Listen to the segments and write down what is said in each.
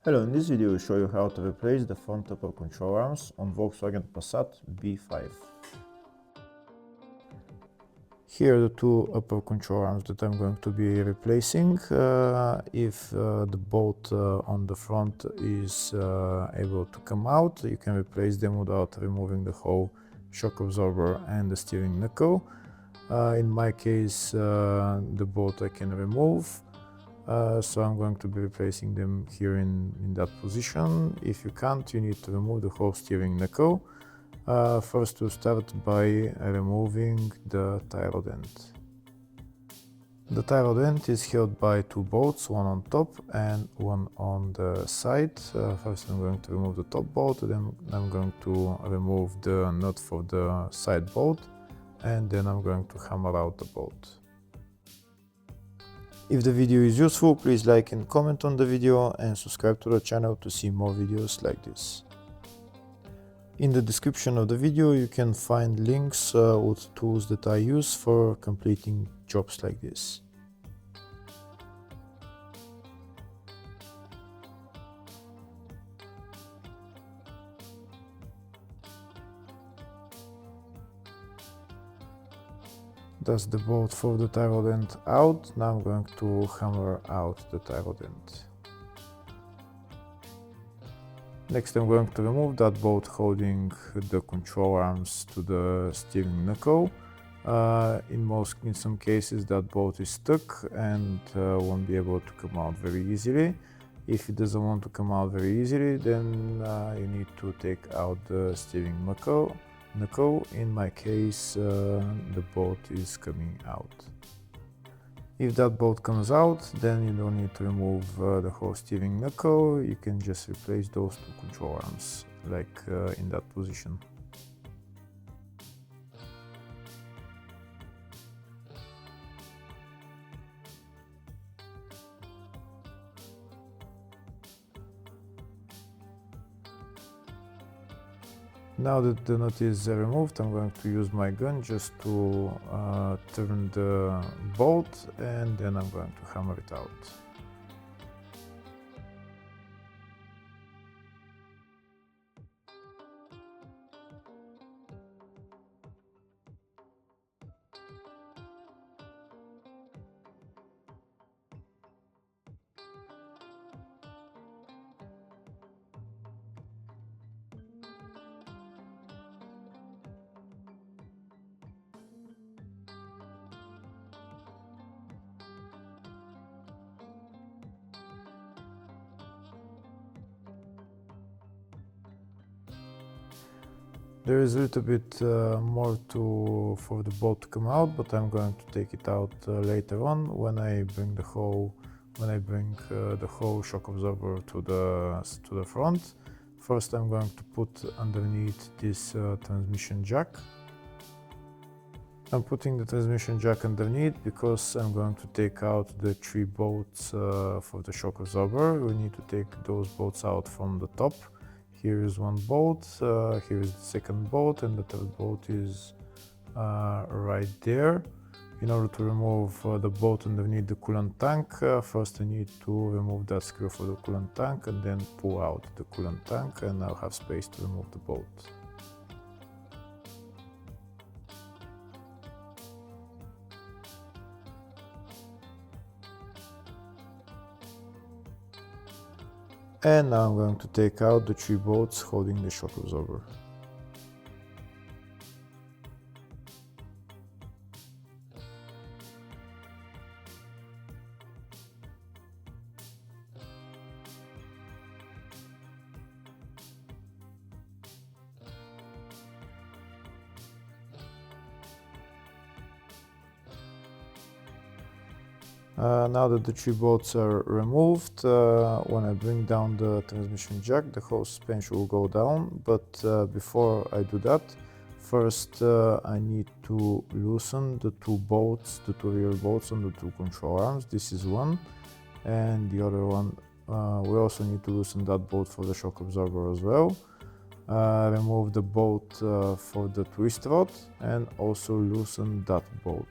Hello, in this video I will show you how to replace the front upper control arms on Volkswagen Passat B5. Here are the two upper control arms that I'm going to be replacing. If the bolt on the front is able to come out, you can replace them without removing the whole shock absorber and the steering knuckle. In my case, the bolt I can remove. So I'm going to be replacing them here in that position. If you can't, you need to remove the whole steering knuckle. First we'll start by removing the tie rod end. The tie rod end is held by two bolts, one on top and one on the side. First I'm going to remove the top bolt, then I'm going to remove the nut for the side bolt, and then I'm going to hammer out the bolt. If the video is useful, please like and comment on the video and subscribe to the channel to see more videos like this. In the description of the video you can find links with tools that I use for completing jobs like this. That's the bolt for the tie rod end out. Now I'm going to hammer out the tie rod end. Next I'm going to remove that bolt holding the control arms to the steering knuckle. In some cases that bolt is stuck and won't be able to come out very easily. If it doesn't want to come out very easily, then you need to take out the steering knuckle. In my case, the bolt is coming out. If that bolt comes out, then you don't need to remove the whole steering knuckle. You can just replace those two control arms, like in that position. Now that the nut is removed, I'm going to use my gun just to turn the bolt, and then I'm going to hammer it out. There is a little bit more for the bolt to come out, but I'm going to take it out later on when I bring the whole shock absorber to the front. First, I'm going to put underneath this transmission jack. I'm putting the transmission jack underneath because I'm going to take out the three bolts for the shock absorber. We need to take those bolts out from the top. Here is one bolt, here is the second bolt, and the third bolt is right there. In order to remove the bolt underneath the coolant tank, first I need to remove that screw for the coolant tank and then pull out the coolant tank, and I'll have space to remove the bolt. And now I'm going to take out the three bolts holding the shock absorber. Now that the three bolts are removed, when I bring down the transmission jack, the whole suspension will go down. But before I do that, first I need to loosen the two rear bolts on the two control arms. This is one, and the other one, we also need to loosen that bolt for the shock absorber as well. Remove the bolt for the twist rod and also loosen that bolt.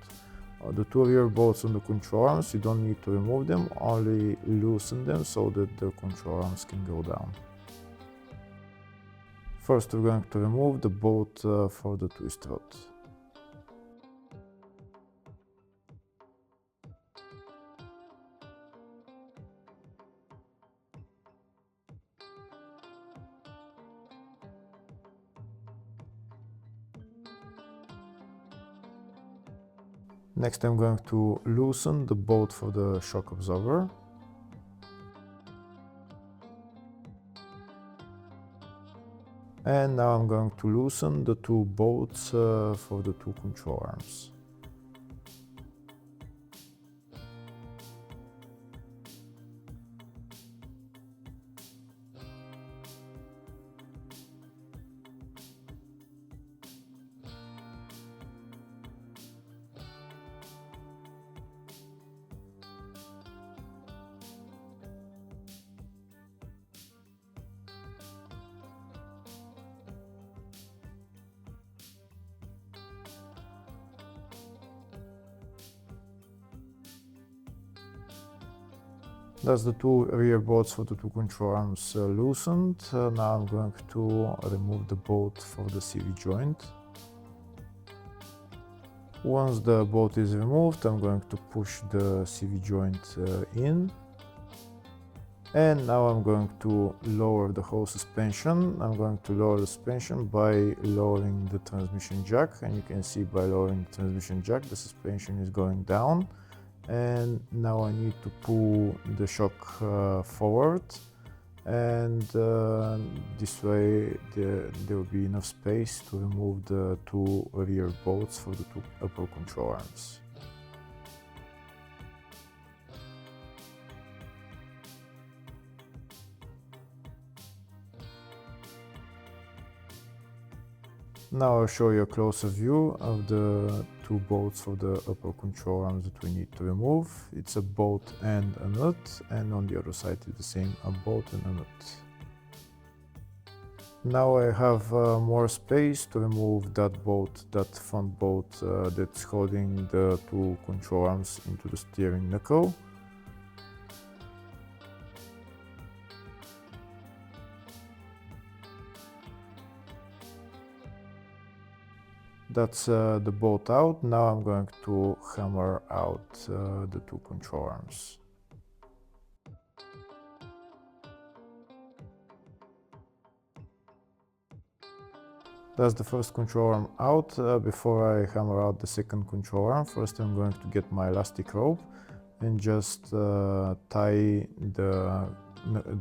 the two rear bolts on the control arms, you don't need to remove them, only loosen them so that the control arms can go down. First, we're going to remove the bolt for the twist rod. Next, I'm going to loosen the bolt for the shock absorber. And now I'm going to loosen the two bolts for the two control arms. That's the two rear bolts for the two control arms loosened. Now I'm going to remove the bolt for the CV joint. Once the bolt is removed, I'm going to push the CV joint in. And now I'm going to lower the whole suspension. I'm going to lower the suspension by lowering the transmission jack. And you can see by lowering the transmission jack, the suspension is going down. And now I need to pull the shock forward, and this way there will be enough space to remove the two rear bolts for the two upper control arms. Now I'll show you a closer view of the two bolts for the upper control arms that we need to remove. It's a bolt and a nut, and on the other side it's the same, a bolt and a nut. Now I have more space to remove that bolt, that front bolt that's holding the two control arms into the steering knuckle. That's the bolt out. Now I'm going to hammer out the two control arms. That's the first control arm out. Before I hammer out the second control arm, first I'm going to get my elastic rope and just tie the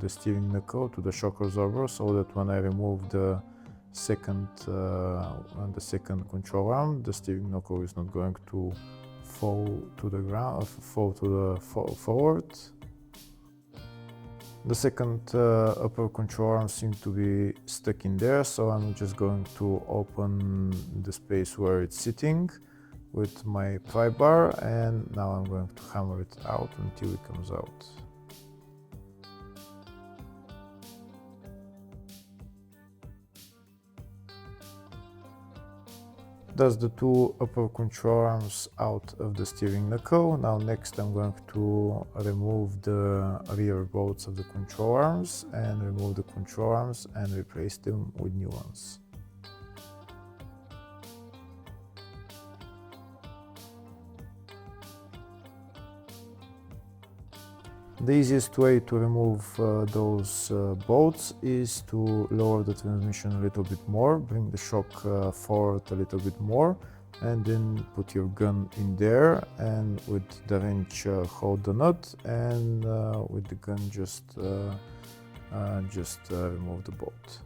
steering knuckle to the shock absorber, so that when I remove the second control arm, the steering knuckle is not going to fall to the ground, forward. The second upper control arm seems to be stuck in there, so I'm just going to open the space where it's sitting with my pry bar, and now I'm going to hammer it out until it comes out. That's the two upper control arms out of the steering knuckle. Now next I'm going to remove the rear bolts of the control arms and remove the control arms and replace them with new ones. The easiest way to remove those bolts is to lower the transmission a little bit more, bring the shock forward a little bit more, and then put your gun in there, and with the wrench hold the nut, and with the gun just remove the bolt.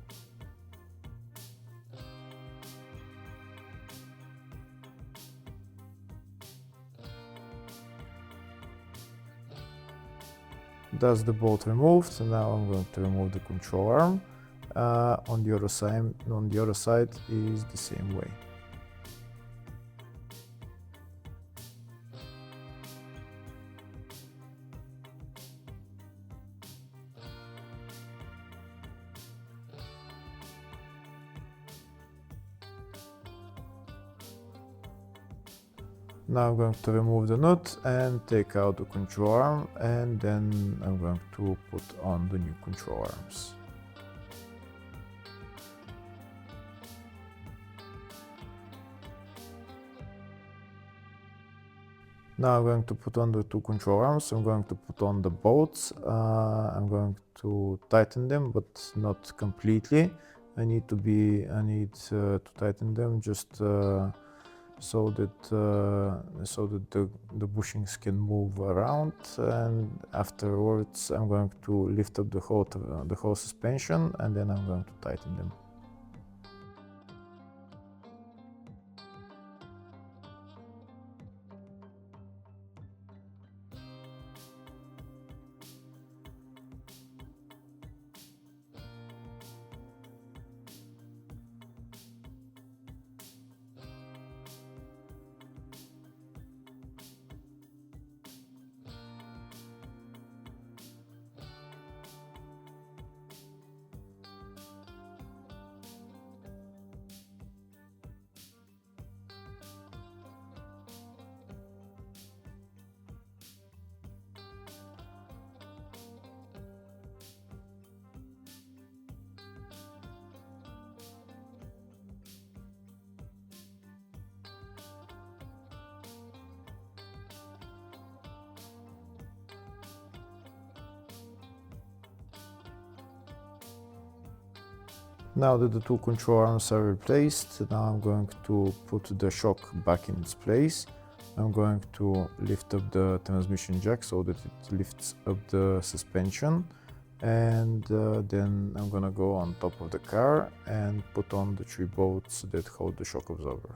That's the bolt removed, and now I'm going to remove the control arm. On the other side is the same way. Now I'm going to remove the nut and take out the control arm, and then I'm going to put on the new control arms. Now I'm going to put on the two control arms. I'm going to put on the bolts. I'm going to tighten them, but not completely. I need to tighten them just so that the bushings can move around. And afterwards, I'm going to lift up the whole suspension, and then I'm going to tighten them. Now that the two control arms are replaced, now I'm going to put the shock back in its place. I'm going to lift up the transmission jack so that it lifts up the suspension, and then I'm gonna go on top of the car and put on the 3 bolts that hold the shock absorber.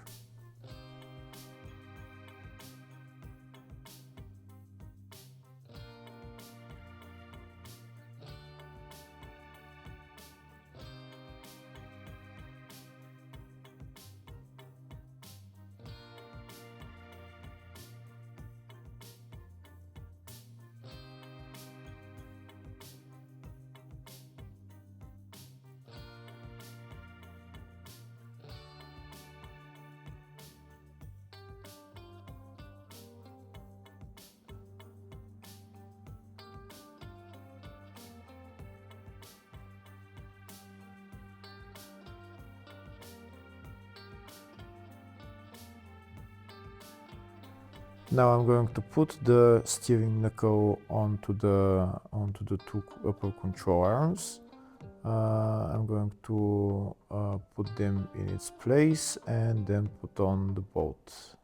Now I'm going to put the steering knuckle onto the two upper control arms. I'm going to put them in its place and then put on the bolt.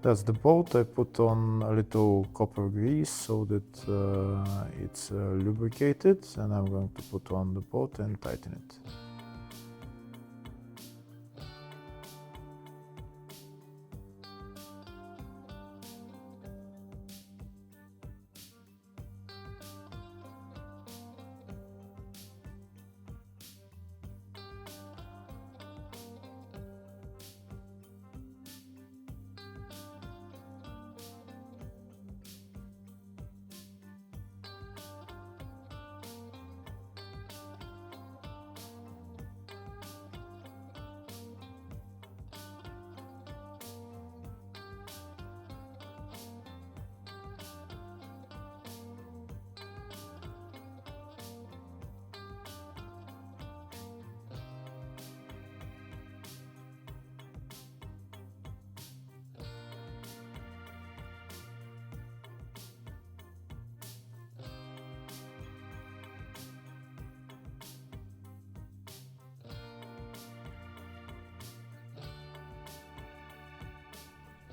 That's the bolt. I put on a little copper grease so that it's lubricated, and I'm going to put on the bolt and tighten it.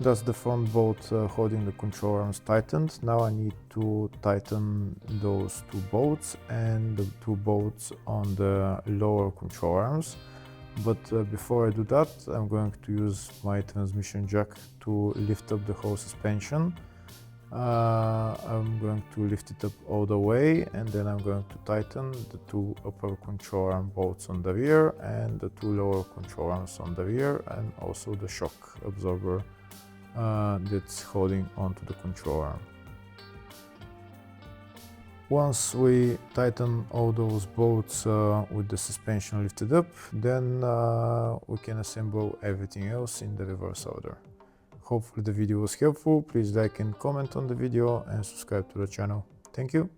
That's the front bolt holding the control arms tightened. Now I need to tighten those 2 bolts and the 2 bolts on the lower control arms. But before I do that, I'm going to use my transmission jack to lift up the whole suspension. I'm going to lift it up all the way, and then I'm going to tighten the two upper control arm bolts on the rear and the two lower control arms on the rear, and also the shock absorber that's holding onto the control arm. Once we tighten all those bolts with the suspension lifted up, then we can assemble everything else in the reverse order. Hopefully the video was helpful. Please like and comment on the video and subscribe to the channel. Thank you.